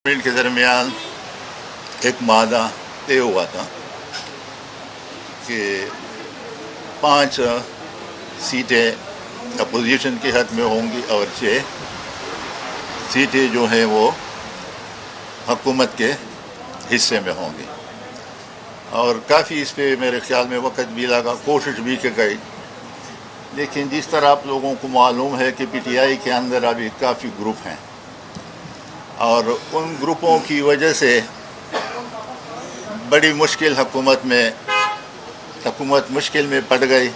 के दरमियान एक मादा तय हुआ था कि 5 सीटें अपोजिशन के हक में होंगी और 6 सीटें जो हैं वो हुकूमत के हिस्से में होंगी। और काफ़ी इस पे मेरे ख्याल में वक्त भी लगा, कोशिश भी की गई, लेकिन जिस तरह आप लोगों को मालूम है कि पीटीआई के अंदर अभी काफ़ी ग्रुप हैं और उन ग्रुपों की वजह से बड़ी मुश्किल हुकूमत मुश्किल में पड़ गई।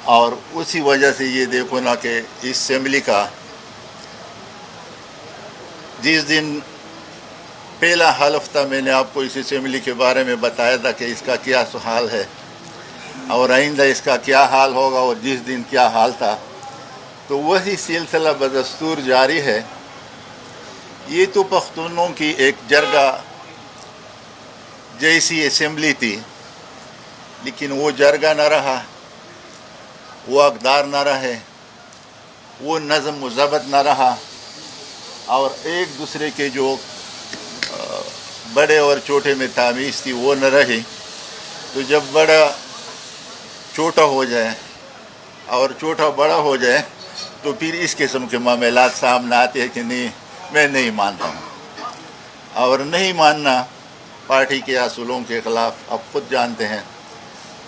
और उसी वजह से ये देखो ना कि इस असेंबली का जिस दिन पहला हल्फ था, मैंने आपको इस असेंबली के बारे में बताया था कि इसका क्या हाल है और आइंदा इसका क्या हाल होगा, और जिस दिन क्या हाल था तो वही सिलसिला बदस्तूर जारी है। ये तो पख्तूनों की एक जरगा जैसी असेंबली थी, लेकिन वो जरगा न रहा, वो अक़दार न रहे, वो नज़म व ज़ब्त न रहा, और एक दूसरे के जो बड़े और छोटे में तामीज़ थी वो न रही। तो जब बड़ा छोटा हो जाए और छोटा बड़ा हो जाए तो फिर इस किस्म के मामलात सामने आते हैं कि नहीं, मैं नहीं मानता हूँ। और नहीं मानना पार्टी के असूलों के ख़िलाफ़ आप खुद जानते हैं।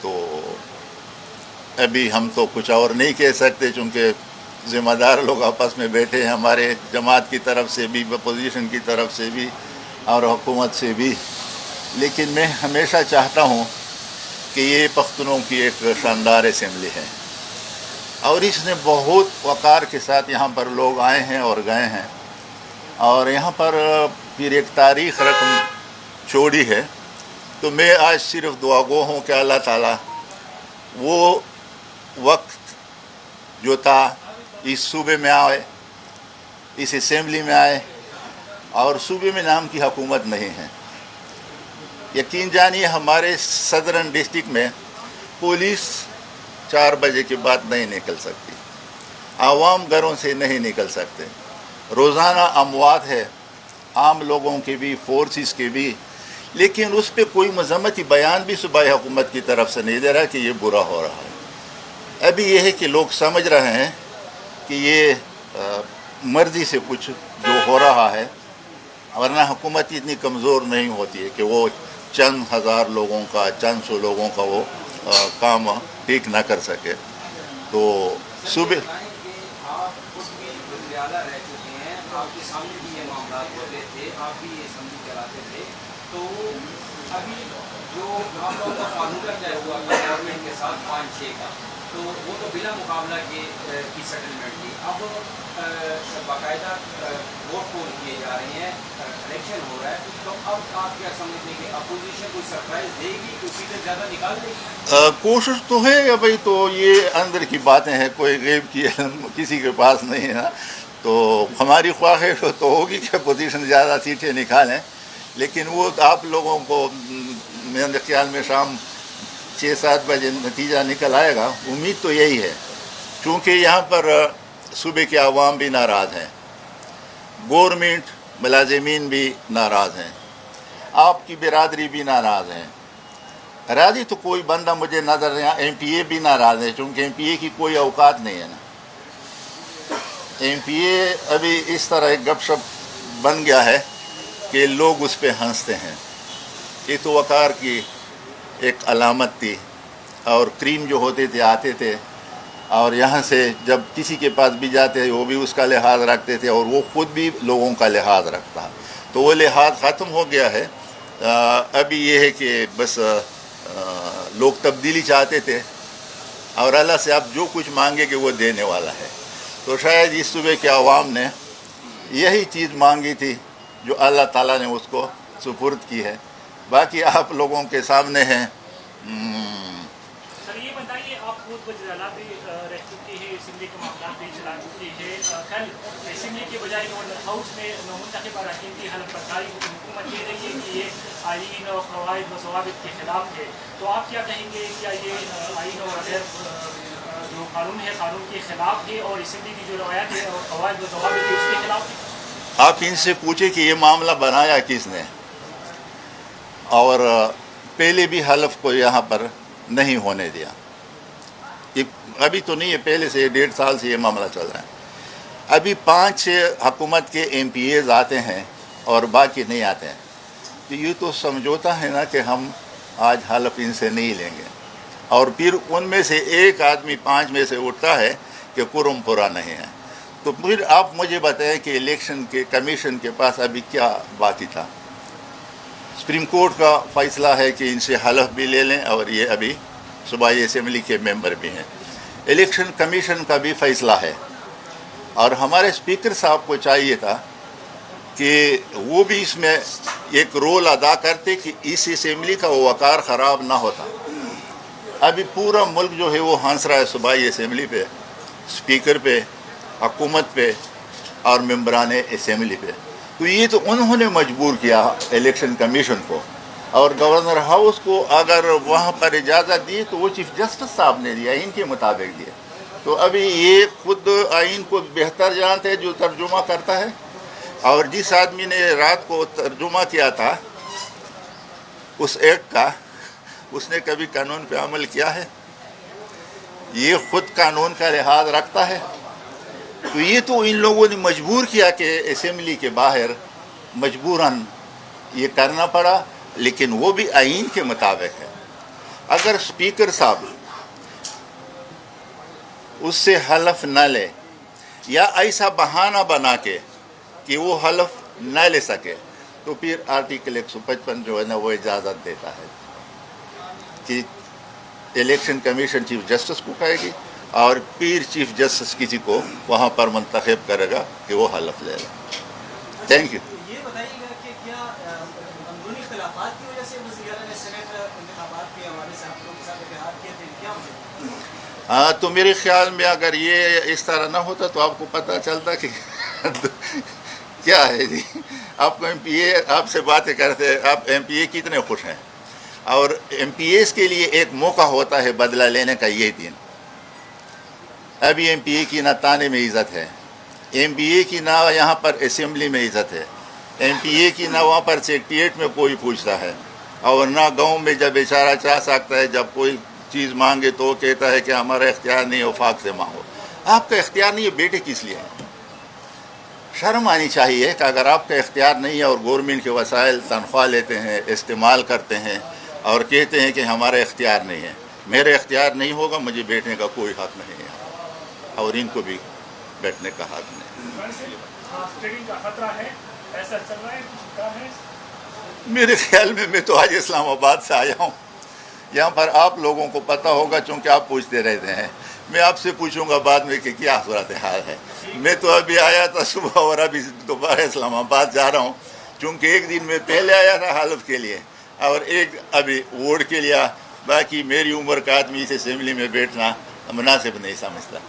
तो अभी हम तो कुछ और नहीं कह सकते, चूँकि ज़िम्मेदार लोग आपस में बैठे हैं, हमारे जमात की तरफ से भी, अपोजिशन की तरफ से भी और हुकूमत से भी। लेकिन मैं हमेशा चाहता हूँ कि ये पख्तूनों की एक शानदार असेंबली है और इसने बहुत वक़ार के साथ यहाँ पर लोग आए हैं और गए हैं, और यहाँ पर फिर एक तारीख़ रकम छोड़ी है। तो मैं आज सिर्फ दुआ गो हूँ कि अल्लाह ताला वो वक्त जो था इस सूबे में आए, इस असेंबली में आए, और सूबे में नाम की हुकूमत नहीं है। यकीन जानिए हमारे सदरन डिस्ट्रिक्ट में पुलिस 4 बजे के बाद नहीं निकल सकती, आवाम घरों से नहीं निकल सकते, रोज़ाना अमवात है आम लोगों के भी, फोर्सेस के भी, लेकिन उस पर कोई मजम्मती बयान भी सूबाई हुकूमत की तरफ से नहीं दे रहा कि ये बुरा हो रहा है। अभी ये है कि लोग समझ रहे हैं कि ये मर्ज़ी से कुछ जो हो रहा है, वरना हुकूमत इतनी कमज़ोर नहीं होती है कि वो चंद हज़ार लोगों का, चंद सौ लोगों का वो काम ठीक ना कर सके। तो सुबह आपके सामने भी ये मामला होते थे, आप भी ये समझी चलाते थे। तो अभी जो आप लोगों का फार्मूला तय हुआ था गवर्नमेंट के साथ 5-6 का, तो वो तो बिना मुकाबला के की सेटलमेंट थी। अब बाकायदा वोट पोल किए जा रहे हैं, इलेक्शन हो रहा है, तो अब आप क्या समझते हैं कि अपोजिशन कोई सरप्राइज देगी, कोई सीटें ज़्यादा निकाल देगी? कोशिश तो है भाई, तो ये अंदर की बातें हैं, कोई गैब की किसी के पास नहीं है। तो हमारी ख्वाहिश तो होगी कि अपोजिशन ज़्यादा सीटें निकालें, लेकिन वो आप लोगों को मेरे ख्याल में शाम 6-7 बजे नतीजा निकल आएगा। उम्मीद तो यही है, क्योंकि यहाँ पर सूबे के आवाम भी नाराज़ हैं, गवर्नमेंट मुलाजिमीन भी नाराज़ हैं, आपकी बिरादरी भी नाराज़ हैं। राजी तो कोई बंदा मुझे नज़र नहीं, MPA भी नाराज़ है, क्योंकि MPA की कोई औकात नहीं है ना। MPA अभी इस तरह एक गपशप बन गया है कि लोग उस पर हंसते हैं। ये तो वक़ार की एक अलामत थी, और क्रीम जो होते थे आते थे, और यहाँ से जब किसी के पास भी जाते वो भी उसका लिहाज रखते थे, और वो ख़ुद भी लोगों का लिहाज रखता। तो वो लिहाज ख़त्म हो गया है। अभी ये है कि बस लोग तब्दीली चाहते थे, और अल्लाह से आप जो कुछ मांगे कि वो देने वाला है। तो शायद इस सूबे के अवाम ने यही चीज़ मांगी थी जो अल्लाह ताला ने उसको सुपुर्द की है। बाकी आप लोगों के सामने हैं। सर ये बताइए, आप खुद वज़ीर-ए-आला भी रह चुकी है, असेंबली के मामला भी चला चुकी है। कल असेंबली के बजाय गवर्नर हाउस में नामुंतखब अरकान की हलफ बर्दारी की हुकूमत कह रही है कि ये आईन और क़वाइद व ज़वाबित के ख़िलाफ़ है। तो आप क्या कहेंगे, क्या ये आईन और अगर जो कानून है, कानून के ख़िलाफ़ है, और असेंबली की जो रवायत है और क़वाइद व ज़वाबित है उसके ख़िलाफ़ है? آپ ان سے پوچھیں کہ یہ معاملہ بنایا کس نے، اور پہلے بھی حلف کو یہاں پر نہیں ہونے دیا. ابھی تو نہیں ہے، پہلے سے 1.5 سال سے یہ معاملہ چل رہا ہے. ابھی 5-6 حکومت کے ایم پی ایز آتے ہیں اور باقی نہیں آتے ہیں. تو یہ تو سمجھوتا ہے نا کہ ہم آج حلف ان سے نہیں لیں گے، اور پھر ان میں سے ایک آدمی 5 میں سے اٹھتا ہے کہ قرم پورا نہیں ہے. تو پھر آپ مجھے بتائیں کہ الیکشن کے کمیشن کے پاس ابھی کیا باقی تھا؟ سپریم کورٹ کا فیصلہ ہے کہ ان سے حلف بھی لے لیں، اور یہ ابھی صوبائی اسمبلی کے ممبر بھی ہیں. الیکشن کمیشن کا بھی فیصلہ ہے، اور ہمارے اسپیکر صاحب کو چاہیے تھا کہ وہ بھی اس میں ایک رول ادا کرتے کہ اس اسمبلی کا وقار خراب نہ ہوتا. ابھی پورا ملک جو ہے وہ ہنس رہا ہے صوبائی اسمبلی پہ، اسپیکر پہ، حکومت پہ اور ممبران اسمبلی پہ. تو یہ تو انہوں نے مجبور کیا الیکشن کمیشن کو، اور گورنر ہاؤس کو اگر وہاں پر اجازت دی تو وہ چیف جسٹس صاحب نے دیا، ان کے مطابق دیا. تو ابھی یہ خود آئین کو بہتر جانتے ہیں جو ترجمہ کرتا ہے، اور جس آدمی نے رات کو ترجمہ کیا تھا اس ایکٹ کا، اس نے کبھی قانون پہ عمل کیا ہے؟ یہ خود قانون کا لحاظ رکھتا ہے. تو یہ تو ان لوگوں نے مجبور کیا کہ اسمبلی کے باہر مجبوراً یہ کرنا پڑا، لیکن وہ بھی آئین کے مطابق ہے. اگر اسپیکر صاحب اس سے حلف نہ لے، یا ایسا بہانہ بنا کے کہ وہ حلف نہ لے سکے، تو پھر آرٹیکل 155 جو ہے نا وہ اجازت دیتا ہے کہ الیکشن کمیشن چیف جسٹس کو کہے گی، اور پھر چیف جسٹس کسی کو وہاں پر منتخب کرے گا کہ وہ حلف لے لے. Thank you. یہ بتائیے گا کہ کیا اندرونی اختلافات کی وجہ سے وزیر اعلیٰ نے سینٹ انتخابات کے حوالے سے آپ لوگوں کے ساتھ اتحاد کیے تھے، کیا وجہ؟ ہاں، تو میرے خیال میں اگر یہ اس طرح نہ ہوتا تو آپ کو پتہ چلتا کہ کیا ہے جی. آپ ایم پی اے آپ سے باتیں کرتے ہیں، آپ ایم پی اے کتنے خوش ہیں، اور ایم پی ایز کے لیے ایک موقع ہوتا ہے بدلہ لینے کا یہ دن. ابھی ایم پی اے کی نہ تانے میں عزت ہے، ایم پی اے کی نہ یہاں پر اسمبلی میں عزت ہے، ایم پی اے کی نہ وہاں پر سیکریٹریٹ میں کوئی پوچھتا ہے، اور نہ گاؤں میں جب اشارہ چاہ سکتا ہے، جب کوئی چیز مانگے تو وہ کہتا ہے کہ ہمارا اختیار نہیں ہے، وفاق سے مانگو. آپ کا اختیار نہیں ہے، بیٹے کس لیے ہیں؟ شرم آنی چاہیے کہ اگر آپ کا اختیار نہیں ہے اور گورنمنٹ کے وسائل تنخواہ لیتے ہیں، استعمال کرتے ہیں، اور کہتے ہیں کہ ہمارا اختیار نہیں ہے. میرے اختیار نہیں ہوگا، مجھے بیٹھنے کا کوئی حق نہیں ہے، اور ان کو بھی بیٹھنے کا حق نہیں. اسٹیڈنگ کا خطرہ ہے، ایسا چل رہا ہے، کچھ کام ہے؟ میرے خیال میں تو آج اسلام آباد سے آیا ہوں. یہاں پر آپ لوگوں کو پتہ ہوگا چونکہ آپ پوچھتے رہتے ہیں. میں آپ سے پوچھوں گا بعد میں کہ کیا صورتحال ہے. میں تو ابھی آیا تھا صبح، اور ابھی دوبارہ اسلام آباد جا رہا ہوں، چونکہ ایک دن میں پہلے آیا تھا حلف کے لیے، اور ایک ابھی ووٹ کے لیے. باقی میری عمر کا آدمی اس اسمبلی میں بیٹھنا مناسب نہیں سمجھتا.